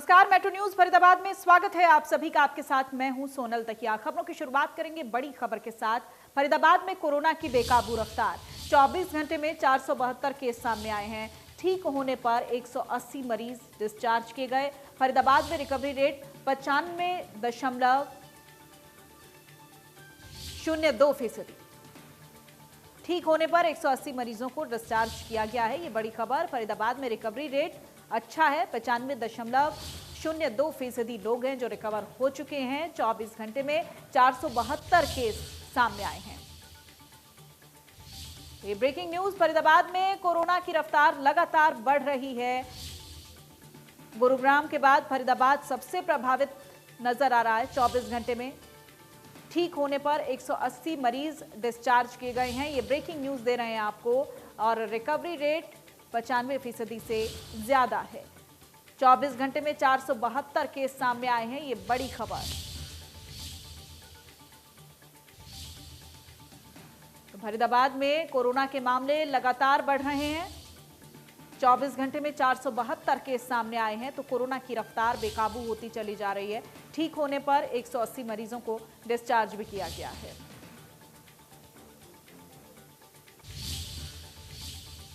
नमस्कार, metro news Faridabad में स्वागत है आप सभी का। आपके साथ मैं हूं सोनल तकिया। खबरों की शुरुआत करेंगे बड़ी खबर के साथ। फरीदाबाद में कोरोना की बेकाबू रफ्तार। 24 घंटे में 472 केस सामने आए हैं। ठीक होने पर 180 मरीज डिस्चार्ज किए गए। फरीदाबाद में रिकवरी रेट 95.02%। ठीक होने पर 180 मरीजों को डिस्चार्ज किया गया है। ये बड़ी खबर। फरीदाबाद में रिकवरी रेट अच्छा है। 95.02% लोग हैं जो रिकवर हो चुके हैं। 24 घंटे में 472 केस सामने आए हैं। ये ब्रेकिंग न्यूज। फरीदाबाद में कोरोना की रफ्तार लगातार बढ़ रही है। गुरुग्राम के बाद फरीदाबाद सबसे प्रभावित नजर आ रहा है। 24 घंटे में ठीक होने पर 180 मरीज डिस्चार्ज किए गए हैं। ये ब्रेकिंग न्यूज दे रहे हैं आपको। और रिकवरी रेट 95% से ज्यादा है। 24 घंटे में 472 केस सामने आए हैं। ये बड़ी खबर। तो फरीदाबाद में कोरोना के मामले लगातार बढ़ रहे हैं। 24 घंटे में 472 केस सामने आए हैं। तो कोरोना की रफ्तार बेकाबू होती चली जा रही है। ठीक होने पर 180 मरीजों को डिस्चार्ज भी किया गया है।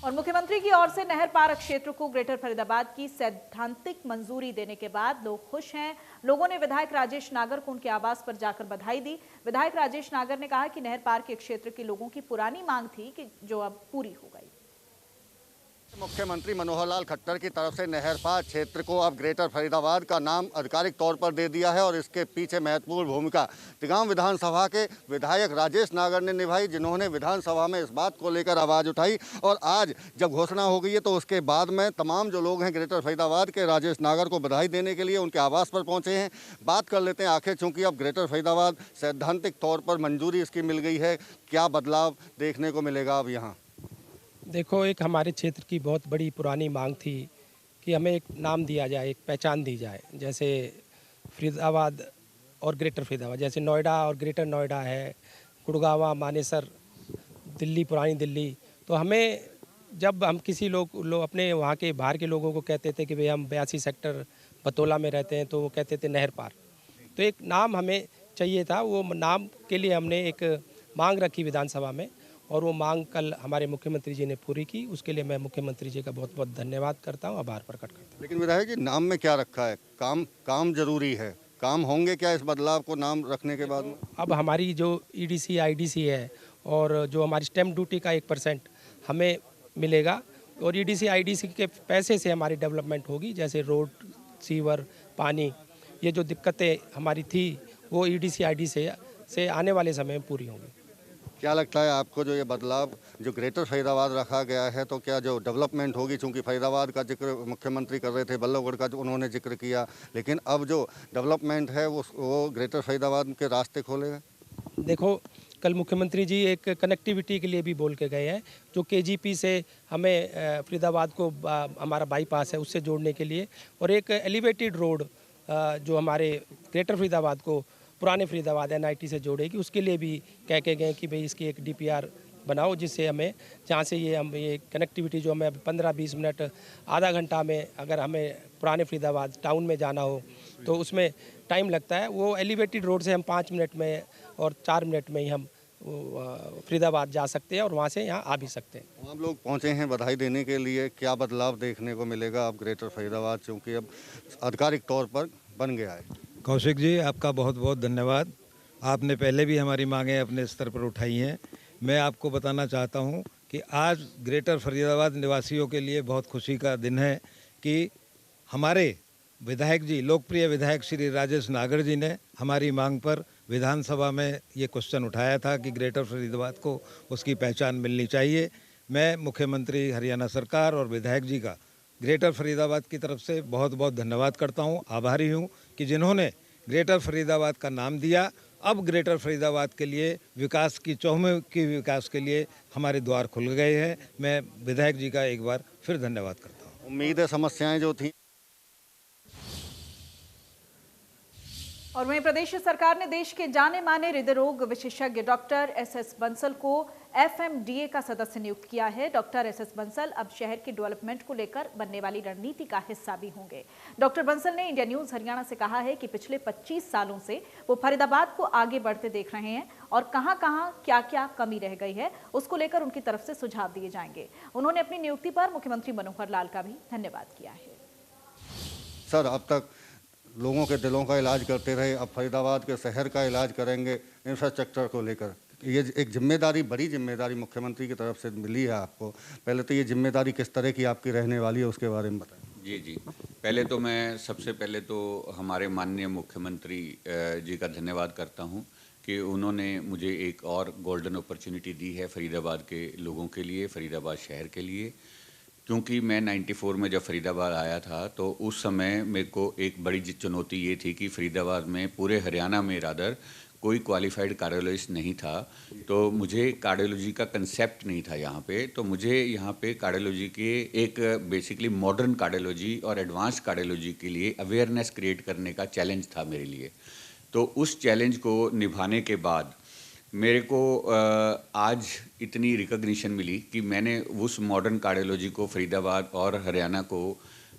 और मुख्यमंत्री की ओर से नहर पार क्षेत्र को ग्रेटर फरीदाबाद की सैद्धांतिक मंजूरी देने के बाद लोग खुश हैं। लोगों ने विधायक राजेश नागर को उनके आवास पर जाकर बधाई दी। विधायक राजेश नागर ने कहा कि नहर पार के क्षेत्र के लोगों की पुरानी मांग थी कि जो अब पूरी हो गई। मुख्यमंत्री मनोहर लाल खट्टर की तरफ से नहर पार क्षेत्र को अब ग्रेटर फरीदाबाद का नाम आधिकारिक तौर पर दे दिया है और इसके पीछे महत्वपूर्ण भूमिका तिगांव विधानसभा के विधायक राजेश नागर ने निभाई, जिन्होंने विधानसभा में इस बात को लेकर आवाज़ उठाई। और आज जब घोषणा हो गई है तो उसके बाद में तमाम जो लोग हैं ग्रेटर फरीदाबाद के राजेश नागर को बधाई देने के लिए उनके आवास पर पहुँचे हैं। बात कर लेते हैं आखिर, चूँकि अब ग्रेटर फरीदाबाद सैद्धांतिक तौर पर मंजूरी इसकी मिल गई है, क्या बदलाव देखने को मिलेगा अब यहाँ? देखो, एक हमारे क्षेत्र की बहुत बड़ी पुरानी मांग थी कि हमें एक नाम दिया जाए, एक पहचान दी जाए। जैसे फरीदाबाद और ग्रेटर फरीदाबाद, जैसे नोएडा और ग्रेटर नोएडा है, गुड़गांव, मानेसर, दिल्ली, पुरानी दिल्ली। तो हमें जब हम किसी लोग अपने वहाँ के बाहर के लोगों को कहते थे कि भाई हम 82 सेक्टर बतौला में रहते हैं, तो वो कहते थे नहर पार। तो एक नाम हमें चाहिए था। वो नाम के लिए हमने एक मांग रखी विधानसभा में और वो मांग कल हमारे मुख्यमंत्री जी ने पूरी की। उसके लिए मैं मुख्यमंत्री जी का बहुत बहुत धन्यवाद करता हूँ, आभार प्रकट करता हूँ। लेकिन विधायक जी, नाम में क्या रखा है? काम जरूरी है। काम होंगे क्या इस बदलाव को नाम रखने के बाद में? अब हमारी जो ईडीसी आईडीसी है और जो हमारी स्टैम्प ड्यूटी का 1% हमें मिलेगा और ईडीसी आईडीसी के पैसे से हमारी डेवलपमेंट होगी। जैसे रोड, सीवर, पानी, ये जो दिक्कतें हमारी थी वो ईडीसी आईडीसी से आने वाले समय में पूरी होंगी। क्या लगता है आपको, जो ये बदलाव जो ग्रेटर फरीदाबाद रखा गया है, तो क्या जो डेवलपमेंट होगी, चूंकि फरीदाबाद का जिक्र मुख्यमंत्री कर रहे थे, बल्लभगढ़ का जो उन्होंने जिक्र किया, लेकिन अब जो डेवलपमेंट है वो ग्रेटर फरीदाबाद के रास्ते खोलेगा? देखो, कल मुख्यमंत्री जी एक कनेक्टिविटी के लिए भी बोल के गए हैं, जो केजीपी से हमें फरीदाबाद को हमारा बाईपास है उससे जोड़ने के लिए, और एक एलिवेटेड रोड जो हमारे ग्रेटर फरीदाबाद को पुराने फरीदाबाद एनआईटी से जोड़ेगी, उसके लिए भी कह के गए कि भाई इसकी एक डीपीआर बनाओ, जिससे हमें जहाँ से ये कनेक्टिविटी जो हमें 15-20 मिनट, आधा घंटा में अगर हमें पुराने फरीदाबाद टाउन में जाना हो तो उसमें टाइम लगता है, वो एलिवेटेड रोड से हम 5 मिनट में और 4 मिनट में ही हम फरीदाबाद जा सकते हैं और वहाँ से यहाँ आ भी सकते हैं। आप लोग पहुँचे हैं बधाई देने के लिए, क्या बदलाव देखने को मिलेगा अब ग्रेटर फरीदाबाद, चूँकि अब आधिकारिक तौर पर बन गया है? कौशिक जी, आपका बहुत बहुत धन्यवाद। आपने पहले भी हमारी मांगें अपने स्तर पर उठाई हैं। मैं आपको बताना चाहता हूं कि आज ग्रेटर फरीदाबाद निवासियों के लिए बहुत खुशी का दिन है कि हमारे विधायक जी, लोकप्रिय विधायक श्री राजेश नागर जी ने हमारी मांग पर विधानसभा में ये क्वेश्चन उठाया था कि ग्रेटर फरीदाबाद को उसकी पहचान मिलनी चाहिए। मैं मुख्यमंत्री हरियाणा सरकार और विधायक जी का ग्रेटर फरीदाबाद की तरफ से बहुत बहुत धन्यवाद करता हूं, आभारी हूं कि जिन्होंने ग्रेटर फरीदाबाद का नाम दिया। अब ग्रेटर फरीदाबाद के लिए विकास की चहुमुखी विकास के लिए हमारे द्वार खुल गए हैं। मैं विधायक जी का एक बार फिर धन्यवाद करता हूं। उम्मीद है समस्याएं जो थी। और वहीं प्रदेश सरकार ने देश के जाने माने हृदय रोग विशेषज्ञ डॉक्टर एस बंसल को FMDA का सदस्य नियुक्त किया है। डॉक्टर SS बंसल अब शहर के डेवलपमेंट को लेकर बनने वाली रणनीति का हिस्सा भी होंगे। डॉक्टर बंसल ने इंडिया न्यूज हरियाणा से कहा है कि पिछले 25 सालों से वो फरीदाबाद को आगे बढ़ते देख रहे हैं और कहां-कहां क्या-क्या कमी रह गई है उसको लेकर उनकी तरफ से सुझाव दिए जाएंगे। उन्होंने अपनी नियुक्ति पर मुख्यमंत्री मनोहर लाल का भी धन्यवाद किया है। सर, अब तक लोगों के दिलों का इलाज करते रहे, अब फरीदाबाद के शहर का इलाज करेंगे इंफ्रास्ट्रक्चर को लेकर। ये एक जिम्मेदारी, बड़ी जिम्मेदारी मुख्यमंत्री की तरफ से मिली है आपको। पहले तो ये जिम्मेदारी किस तरह की आपकी रहने वाली है उसके बारे में बताएं। जी, सबसे पहले तो हमारे माननीय मुख्यमंत्री जी का धन्यवाद करता हूं कि उन्होंने मुझे एक और गोल्डन अपॉर्चुनिटी दी है फरीदाबाद के लोगों के लिए, फरीदाबाद शहर के लिए। क्योंकि मैं 94 में जब फरीदाबाद आया था तो उस समय मेरे को एक बड़ी चुनौती ये थी कि फरीदाबाद में, पूरे हरियाणा में रादर, कोई क्वालिफाइड कार्डियोलॉजिस्ट नहीं था। तो मुझे कार्डियोलॉजी का कंसेप्ट नहीं था यहाँ पे। तो मुझे यहाँ पे कार्डियोलॉजी के एक बेसिकली मॉडर्न कार्डियोलॉजी और एडवांस कार्डियोलॉजी के लिए अवेयरनेस क्रिएट करने का चैलेंज था मेरे लिए। तो उस चैलेंज को निभाने के बाद मेरे को आज इतनी रिकॉग्निशन मिली कि मैंने उस मॉडर्न कार्डियोलॉजी को फरीदाबाद और हरियाणा को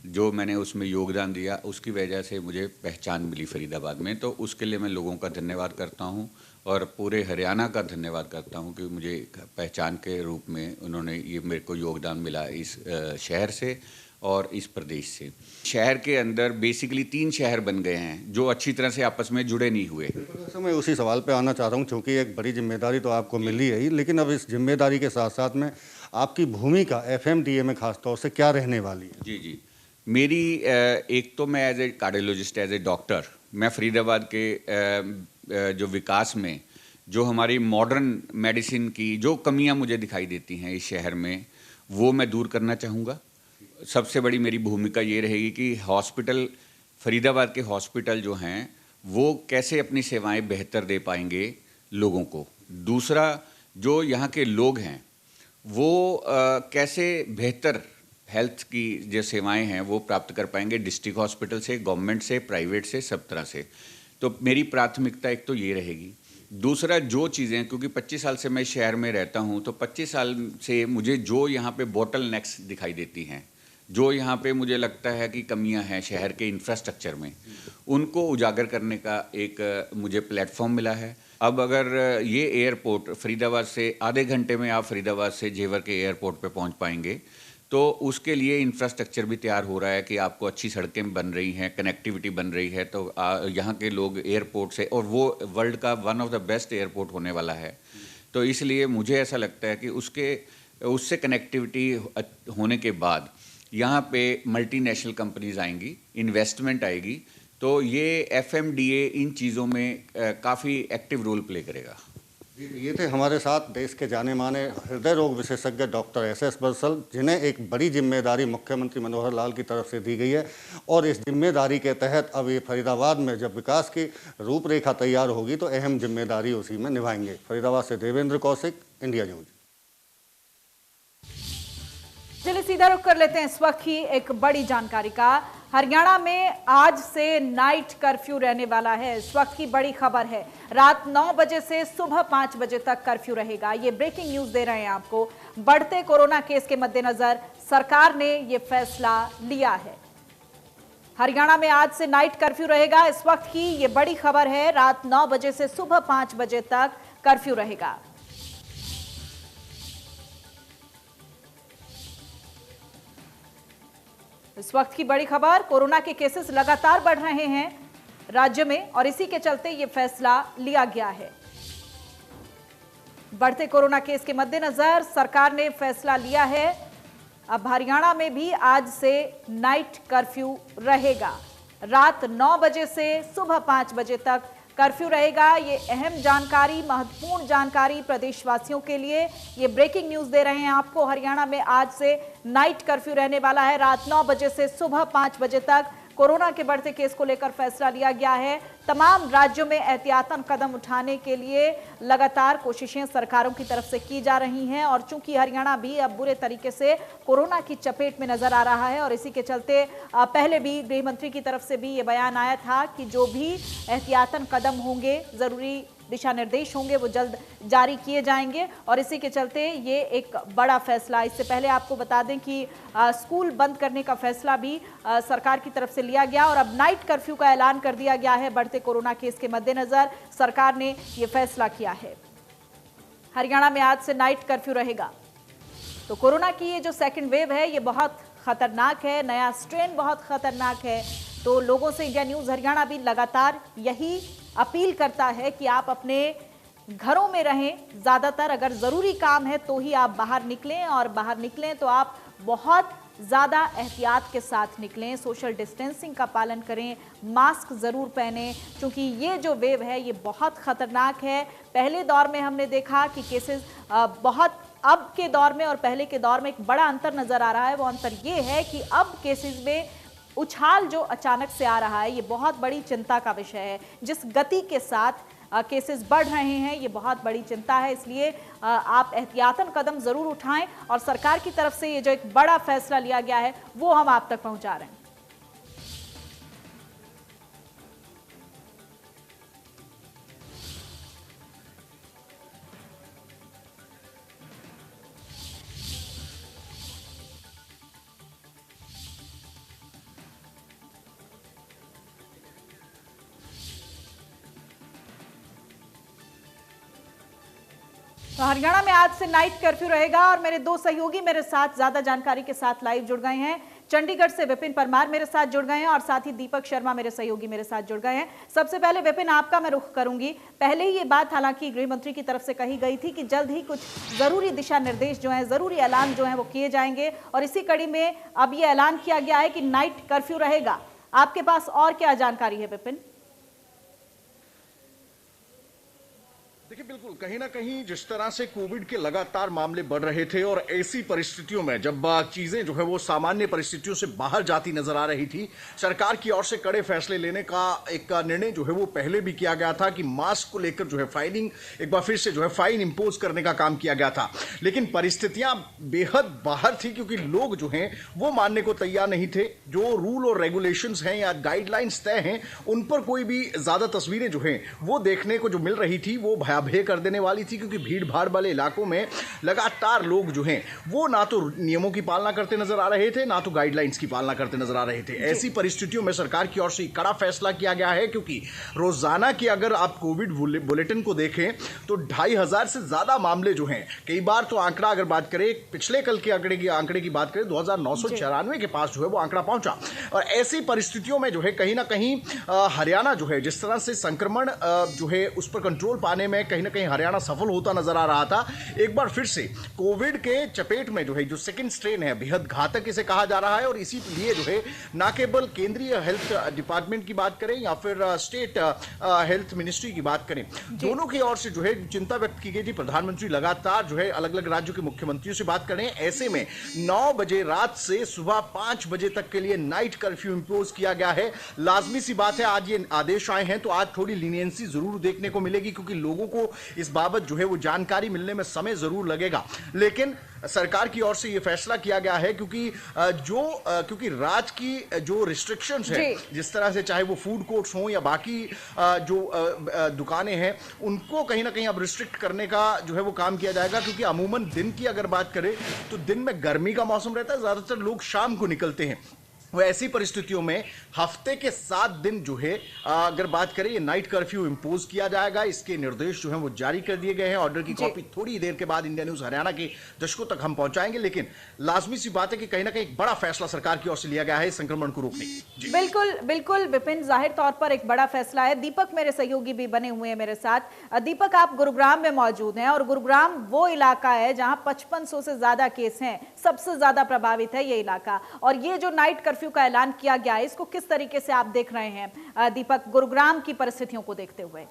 जो मैंने उसमें योगदान दिया उसकी वजह से मुझे पहचान मिली फरीदाबाद में। तो उसके लिए मैं लोगों का धन्यवाद करता हूं और पूरे हरियाणा का धन्यवाद करता हूं कि मुझे पहचान के रूप में उन्होंने ये मेरे को योगदान मिला इस शहर से और इस प्रदेश से। शहर के अंदर बेसिकली 3 शहर बन गए हैं जो अच्छी तरह से आपस में जुड़े नहीं हुए। तो मैं उसी सवाल पे आना चाह रहा हूँ, क्योंकि एक बड़ी जिम्मेदारी तो आपको मिली है ही, लेकिन अब इस जिम्मेदारी के साथ साथ में आपकी भूमिका FMDA में खासतौर से क्या रहने वाली है? जी, मेरी एक तो मैं as a cardiologist, as a doctor, मैं फरीदाबाद के जो विकास में जो हमारी मॉडर्न मेडिसिन की जो कमियां मुझे दिखाई देती हैं इस शहर में, वो मैं दूर करना चाहूँगा। सबसे बड़ी मेरी भूमिका ये रहेगी कि हॉस्पिटल, फरीदाबाद के हॉस्पिटल जो हैं वो कैसे अपनी सेवाएं बेहतर दे पाएंगे लोगों को। दूसरा, जो यहाँ के लोग हैं वो कैसे बेहतर हेल्थ की जो सेवाएं हैं वो प्राप्त कर पाएंगे डिस्ट्रिक्ट हॉस्पिटल से, गवर्नमेंट से, प्राइवेट से, सब तरह से। तो मेरी प्राथमिकता एक तो ये रहेगी। दूसरा, जो चीज़ें, क्योंकि 25 साल से मैं शहर में रहता हूँ, तो 25 साल से मुझे जो यहाँ पे बॉटल नेक्स दिखाई देती हैं, जो यहाँ पे मुझे लगता है कि कमियाँ हैं शहर के इंफ्रास्ट्रक्चर में, उनको उजागर करने का एक मुझे प्लेटफॉर्म मिला है। अब अगर ये एयरपोर्ट फरीदाबाद से आधे घंटे में आप फरीदाबाद से जेवर के एयरपोर्ट पे पहुँच पाएंगे, तो उसके लिए इंफ्रास्ट्रक्चर भी तैयार हो रहा है कि आपको अच्छी सड़कें बन रही हैं, कनेक्टिविटी बन रही है। तो यहाँ के लोग एयरपोर्ट से, और वो वर्ल्ड का one of the best airport होने वाला है, तो इसलिए मुझे ऐसा लगता है कि उससे कनेक्टिविटी होने के बाद यहाँ पे मल्टीनेशनल कंपनीज आएंगी, इन्वेस्टमेंट आएगी, तो ये FMDA इन चीज़ों में काफ़ी एक्टिव रोल प्ले करेगा। ये थे हमारे साथ देश के जाने माने हृदय रोग विशेषज्ञ डॉक्टर SS बंसल, जिन्हें एक बड़ी जिम्मेदारी मुख्यमंत्री मनोहर लाल की तरफ से दी गई है और इस जिम्मेदारी के तहत अब ये फरीदाबाद में जब विकास की रूपरेखा तैयार होगी तो अहम जिम्मेदारी उसी में निभाएंगे। फरीदाबाद से देवेंद्र कौशिक, इंडिया न्यूज। चलिए सीधा रुख कर लेते हैं इस वक्त की एक बड़ी जानकारी का। हरियाणा में आज से नाइट कर्फ्यू रहने वाला है। इस वक्त की बड़ी खबर है, रात 9 बजे से सुबह 5 बजे तक कर्फ्यू रहेगा। ये ब्रेकिंग न्यूज दे रहे हैं आपको। बढ़ते कोरोना केस के मद्देनजर सरकार ने ये फैसला लिया है। हरियाणा में आज से नाइट कर्फ्यू रहेगा। इस वक्त की ये बड़ी खबर है, रात 9 बजे से सुबह 5 बजे तक कर्फ्यू रहेगा। इस वक्त की बड़ी खबर, कोरोना के केसेस लगातार बढ़ रहे हैं राज्य में और इसी के चलते यह फैसला लिया गया है। बढ़ते कोरोना केस के मद्देनजर सरकार ने फैसला लिया है, अब हरियाणा में भी आज से नाइट कर्फ्यू रहेगा। रात 9 बजे से सुबह 5 बजे तक कर्फ्यू रहेगा। ये अहम जानकारी, महत्वपूर्ण जानकारी प्रदेशवासियों के लिए ये ब्रेकिंग न्यूज दे रहे हैं आपको। हरियाणा में आज से नाइट कर्फ्यू रहने वाला है। रात 9 बजे से सुबह 5 बजे तक कोरोना के बढ़ते केस को लेकर फैसला लिया गया है। तमाम राज्यों में एहतियातन कदम उठाने के लिए लगातार कोशिशें सरकारों की तरफ से की जा रही हैं और चूंकि हरियाणा भी अब बुरे तरीके से कोरोना की चपेट में नजर आ रहा है और इसी के चलते पहले भी गृह मंत्री की तरफ से भी ये बयान आया था कि जो भी एहतियातन कदम होंगे, जरूरी दिशा निर्देश होंगे वो जल्द जारी किए जाएंगे और इसी के चलते ये एक बड़ा फैसला। इससे पहले आपको बता दें कि स्कूल बंद करने का फैसला भी सरकार की तरफ से लिया गया और अब नाइट कर्फ्यू का ऐलान कर दिया गया है। बढ़ते कोरोना केस के मद्देनजर सरकार ने ये फैसला किया है। हरियाणा में आज से नाइट कर्फ्यू रहेगा। तो कोरोना की ये जो सेकंड वेव है ये बहुत खतरनाक है, नया स्ट्रेन बहुत खतरनाक है। तो लोगों से इंडिया न्यूज़ हरियाणा भी लगातार यही अपील करता है कि आप अपने घरों में रहें, ज़्यादातर अगर ज़रूरी काम है तो ही आप बाहर निकलें और बाहर निकलें तो आप बहुत ज़्यादा एहतियात के साथ निकलें, सोशल डिस्टेंसिंग का पालन करें, मास्क ज़रूर पहनें क्योंकि ये जो वेव है ये बहुत ख़तरनाक है। पहले दौर में हमने देखा कि केसेस बहुत, अब के दौर में और पहले के दौर में एक बड़ा अंतर नज़र आ रहा है। वो अंतर ये है कि अब केसेस में उछाल जो अचानक से आ रहा है ये बहुत बड़ी चिंता का विषय है। जिस गति के साथ केसेस बढ़ रहे हैं ये बहुत बड़ी चिंता है, इसलिए आप एहतियातन कदम जरूर उठाएं और सरकार की तरफ से ये जो एक बड़ा फैसला लिया गया है वो हम आप तक पहुंचा रहे हैं। तो हरियाणा में आज से नाइट कर्फ्यू रहेगा और मेरे दो सहयोगी मेरे साथ ज्यादा जानकारी के साथ लाइव जुड़ गए हैं। चंडीगढ़ से विपिन परमार मेरे साथ जुड़ गए हैं और साथ ही दीपक शर्मा मेरे सहयोगी मेरे साथ जुड़ गए हैं। सबसे पहले विपिन आपका मैं रुख करूंगी। पहले ही ये बात हालांकि गृह मंत्री की तरफ से कही गई थी कि जल्द ही कुछ जरूरी दिशा निर्देश जो है, जरूरी ऐलान जो है वो किए जाएंगे और इसी कड़ी में अब ये ऐलान किया गया है कि नाइट कर्फ्यू रहेगा। आपके पास और क्या जानकारी है विपिन? देखिए, बिल्कुल कहीं ना कहीं जिस तरह से कोविड के लगातार मामले बढ़ रहे थे और ऐसी परिस्थितियों में जब चीजें जो है वो सामान्य परिस्थितियों से बाहर जाती नजर आ रही थी, सरकार की ओर से कड़े फैसले लेने का एक निर्णय जो है वो पहले भी किया गया था कि मास्क को लेकर जो है फाइनिंग, एक बार फिर से जो है फाइन इंपोज करने का काम किया गया था। लेकिन परिस्थितियां बेहद बाहर थी क्योंकि लोग जो हैं वो मानने को तैयार नहीं थे। जो रूल और रेगुलेशंस हैं या गाइडलाइंस तय हैं उन पर कोई भी ज्यादा तस्वीरें जो हैं वो देखने को जो मिल रही थी वो भयावह कर देने वाली थी क्योंकि भीड़ भाड़ वाले इलाकों में लगातार लोग जो हैं वो ना तो नियमों की पालना करते नजर आ रहे थे ना तो गाइडलाइंस की पालना करते नजर आ रहे थे। ऐसी परिस्थितियों में सरकार की ओर से कड़ा फैसला किया गया है क्योंकि रोजाना की अगर आप कोविड बुलेटिन को देखें तो 2500 से ज्यादा मामले जो हैं, कई बार तो आंकड़ा अगर बात करें पिछले कल के आंकड़े की बात करें 2994 के पास जो है वो आंकड़ा पहुंचा। और ऐसी परिस्थितियों में जो है कहीं ना कहीं हरियाणा जो है जिस तरह से संक्रमण जो है उस पर कंट्रोल पाने में कहीं ना कहीं हरियाणा सफल होता नजर आ रहा था। एक बार फिर से कोविड के चपेट में जो है जो सेकंड स्ट्रेन है बेहद घातक इसे कहा जा रहा है और इसीलिए जो है ना केवल केंद्रीय हेल्थ डिपार्टमेंट की बात करें या फिर स्टेट हेल्थ मिनिस्ट्री की बात करें, दोनों की ओर से जो है चिंता व्यक्त की गई थी। प्रधानमंत्री लगातार जो है अलग अलग राज्यों के मुख्यमंत्रियों से बात करें। ऐसे में 9 बजे रात से सुबह 5 बजे तक के लिए नाइट कर्फ्यू इंपोज किया गया है। लाजमी सी बात है आज ये आदेश आए हैं तो आज थोड़ी लीनियंसी जरूर देखने को मिलेगी क्योंकि लोगों को इस बाबत जो है वो जानकारी मिलने में समय जरूर लगेगा। लेकिन सरकार की ओर से ये फैसला किया गया है क्योंकि क्योंकि राज्य की जो रिस्ट्रिक्शंस है, जिस तरह से चाहे वो फूड कोर्ट्स हों या बाकी जो दुकानें हैं उनको कहीं ना कहीं अब रिस्ट्रिक्ट करने का जो है वो काम किया जाएगा क्योंकि अमूमन दिन की अगर बात करें तो दिन में गर्मी का मौसम रहता है, ज्यादातर लोग शाम को निकलते हैं। वो ऐसी परिस्थितियों में हफ्ते के 7 दिन जो है अगर बात करें ये नाइट कर्फ्यू इंपोज किया जाएगा। इसके निर्देश जो हैं वो जारी कर दिए गए हैं। ऑर्डर की कॉपी थोड़ी देर के बाद इंडिया न्यूज हरियाणा के दर्शकों तक हम पहुंचाएंगे। लेकिन लाजमी सी बात है कि कहीं ना कहीं एक बड़ा फैसला सरकार की ओर से लिया गया है संक्रमण को रोकने की। बिल्कुल बिल्कुल विपिन, जाहिर तौर पर एक बड़ा फैसला है। दीपक मेरे सहयोगी भी बने हुए हैं मेरे साथ। दीपक, आप गुरुग्राम में मौजूद हैं और गुरुग्राम वो इलाका है जहां 5500 से ज्यादा केस हैं, सबसे ज्यादा प्रभावित है ये इलाका। और ये जो नाइट कर्फ्यू का ऐलान किया गया है इसको किस तरीके से आप देख रहे हैं दीपक, गुरुग्राम की परिस्थितियों को देखते हुए?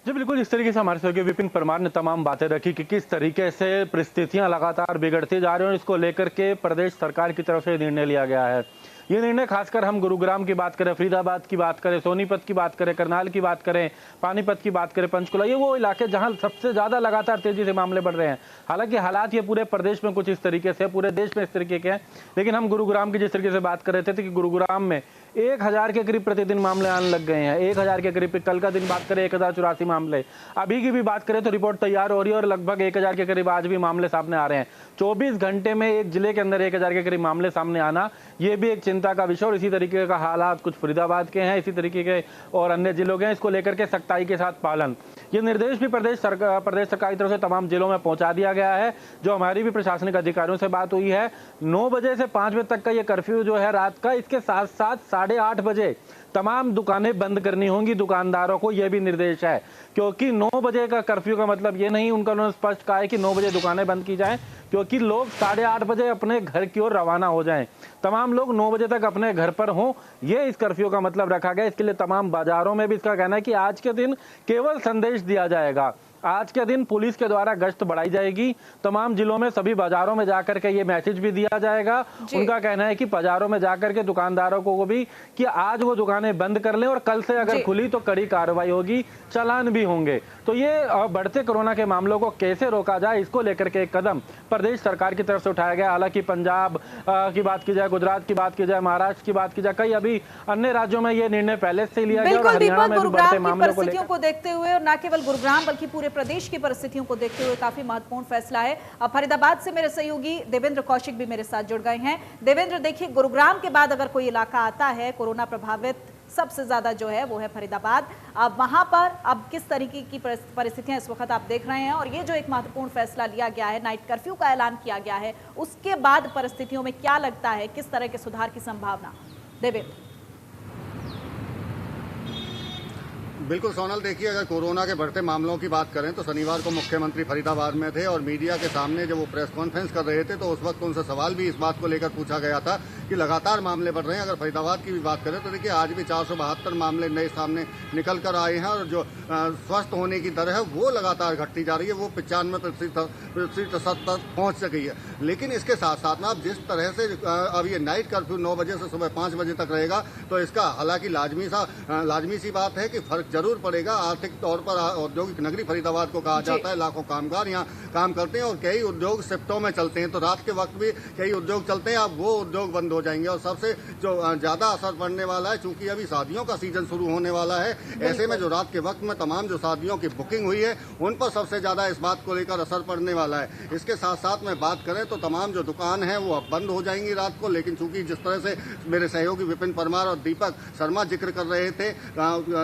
जी बिल्कुल, इस तरीके से हमारे सहयोगी विपिन परमार ने तमाम बातें रखी कि किस तरीके से परिस्थितियां लगातार बिगड़ती जा रही हैं और इसको लेकर के प्रदेश सरकार की तरफ से निर्णय लिया गया है। ये निर्णय खासकर हम गुरुग्राम की बात करें, फरीदाबाद की बात करें, सोनीपत की बात करें, करनाल की बात करें, पानीपत की बात करें, पंचकुला, ये वो इलाके जहां सबसे ज्यादा लगातार तेजी से मामले बढ़ रहे हैं। हालांकि हालात ये पूरे प्रदेश में कुछ इस तरीके से, पूरे देश में इस तरीके के हैं, लेकिन हम गुरुग्राम की जिस तरीके से बात कर रहे थे कि गुरुग्राम में 1000 के करीब प्रतिदिन मामले आने लग गए हैं। 1000 के करीब, कल का दिन बात करें 1084 मामले, अभी की भी बात करें तो रिपोर्ट तैयार हो रही है और लगभग 1000 के करीब आज भी मामले सामने आ रहे हैं। 24 घंटे में एक जिले के अंदर 1000 के करीब मामले सामने आना, ये भी एक चिंता का विषय। और इसी तरीके का हालात कुछ फरीदाबाद के हैं, इसी तरीके के और अन्य जिलों के हैं। इसको लेकर के सख्ताई के साथ पालन, ये निर्देश भी प्रदेश सरकार की तरफ से तमाम जिलों में पहुंचा दिया गया है। जो हमारी भी प्रशासनिक अधिकारियों से बात हुई है, 9 बजे से 5 बजे तक का ये कर्फ्यू जो है रात का, इसके साथ साथ 8:30 बजे तमाम दुकानें बंद करनी होंगी दुकानदारों को, यह भी निर्देश है। क्योंकि 9 बजे का कर्फ्यू का मतलब ये नहीं, उन्होंने स्पष्ट कहा है कि 9 बजे दुकानें बंद की जाएं, क्योंकि लोग 8:30 बजे अपने घर की ओर रवाना हो जाएं। तमाम लोग 9 बजे तक अपने घर पर हों, ये इस कर्फ्यू का मतलब रखा गया। इसके लिए तमाम बाजारों में भी इसका कहना है कि आज के दिन केवल संदेश दिया जाएगा। आज के दिन पुलिस के द्वारा गश्त बढ़ाई जाएगी, तमाम जिलों में सभी बाजारों में जाकर के ये मैसेज भी दिया जाएगा। उनका कहना है कि बाजारों में जाकर के दुकानदारों को भी कि आज वो दुकानें बंद कर लें और कल से अगर खुली तो कड़ी कार्रवाई होगी, चालान भी होंगे। तो ये बढ़ते कोरोना के मामलों को कैसे रोका जाए, इसको लेकर के एक कदम प्रदेश सरकार की तरफ से उठाया गया। हालांकि पंजाब की बात की जाए, गुजरात की बात की जाए, महाराष्ट्र की बात की जाए, कई अभी अन्य राज्यों में ये निर्णय पहले से लिया गया। बिल्कुल दीपक, गुरुग्राम की परिस्थितियों को देखते हुए और न केवल गुरुग्राम बल्कि पूरे प्रदेश की परिस्थितियों को देखते हुए काफी महत्वपूर्ण फैसला है। अब फरीदाबाद से मेरे सहयोगी देवेंद्र कौशिक भी मेरे साथ जुड़ गए हैं। देवेंद्र, देखिए, गुरुग्राम के बाद अगर कोई इलाका आता है कोरोना प्रभावित सबसे ज्यादा जो है वो है फरीदाबाद। अब वहां पर अब किस तरीके की परिस्थितियां इस वक्त आप देख रहे हैं, और ये जो एक महत्वपूर्ण फैसला लिया गया है, नाइट कर्फ्यू का ऐलान किया गया है, उसके बाद परिस्थितियों में क्या लगता है, किस तरह के सुधार की संभावना? देवेंद्र। बिल्कुल सोनल, देखिए, अगर कोरोना के बढ़ते मामलों की बात करें तो शनिवार को मुख्यमंत्री फरीदाबाद में थे और मीडिया के सामने जब वो प्रेस कॉन्फ्रेंस कर रहे थे तो उस वक्त उनसे सवाल भी इस बात को लेकर पूछा गया था कि लगातार मामले बढ़ रहे हैं। अगर फरीदाबाद की भी बात करें तो देखिए, आज भी 472 मामले नए सामने निकल कर आए हैं और जो स्वस्थ होने की दर है वो लगातार घटती जा रही है, वो 95% तक पहुँच गई है। लेकिन इसके साथ साथ में अब जिस तरह से अब ये नाइट कर्फ्यू 9 बजे से सुबह 5 बजे तक रहेगा तो इसका हालांकि लाजमी सी बात है कि फर्क जरूर पड़ेगा। आर्थिक तौर पर औद्योगिक नगरी फरीदाबाद को कहा जाता है, लाखों कामगार यहाँ काम करते हैं और कई उद्योग शिफ्टों में चलते हैं, तो रात के वक्त भी कई उद्योग चलते हैं। अब वो उद्योग बंद हो जाएंगे और सबसे जो ज्यादा असर पड़ने वाला है, चूंकि अभी शादियों का सीजन शुरू होने वाला है, ऐसे में जो रात के वक्त में तमाम जो शादियों की बुकिंग हुई है उन पर सबसे ज्यादा इस बात को लेकर असर पड़ने वाला है। इसके साथ साथ में बात करें तो तमाम जो दुकान है वो अब बंद हो जाएंगी रात को, लेकिन चूंकि जिस तरह से मेरे सहयोगी विपिन परमार और दीपक शर्मा जिक्र कर रहे थे,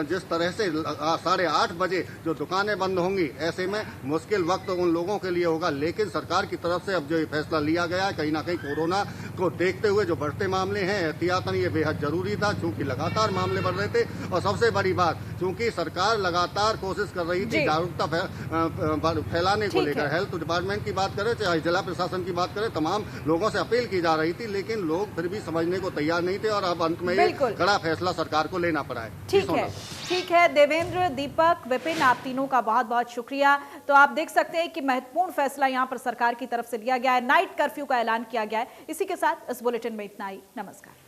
जिस तरह से 8:30 बजे जो दुकानें बंद होंगी, ऐसे में मुश्किल वक्त उन लोगों के लिए होगा। लेकिन सरकार की तरफ से अब जो ये फैसला लिया गया है, कहीं ना कहीं कोरोना को देखते हुए जो बढ़ते मामले हैं, एहतियातन ये बेहद जरूरी था, क्योंकि लगातार मामले बढ़ रहे थे। और सबसे बड़ी बात, क्योंकि सरकार लगातार कोशिश कर रही थी जागरूकता फैलाने को लेकर, हेल्थ डिपार्टमेंट की बात करें चाहे जिला प्रशासन की बात करें, तमाम लोगों से अपील की जा रही थी, लेकिन लोग फिर भी समझने को तैयार नहीं थे और अब अंत में ये कड़ा फैसला सरकार को लेना पड़ा है। ठीक है देवेंद्र, दीपक, विपिन, आप तीनों का बहुत बहुत शुक्रिया। तो आप देख सकते हैं कि महत्वपूर्ण फैसला यहां पर सरकार की तरफ से लिया गया है, नाइट कर्फ्यू का ऐलान किया गया है। इसी के साथ इस बुलेटिन में इतना ही। नमस्कार।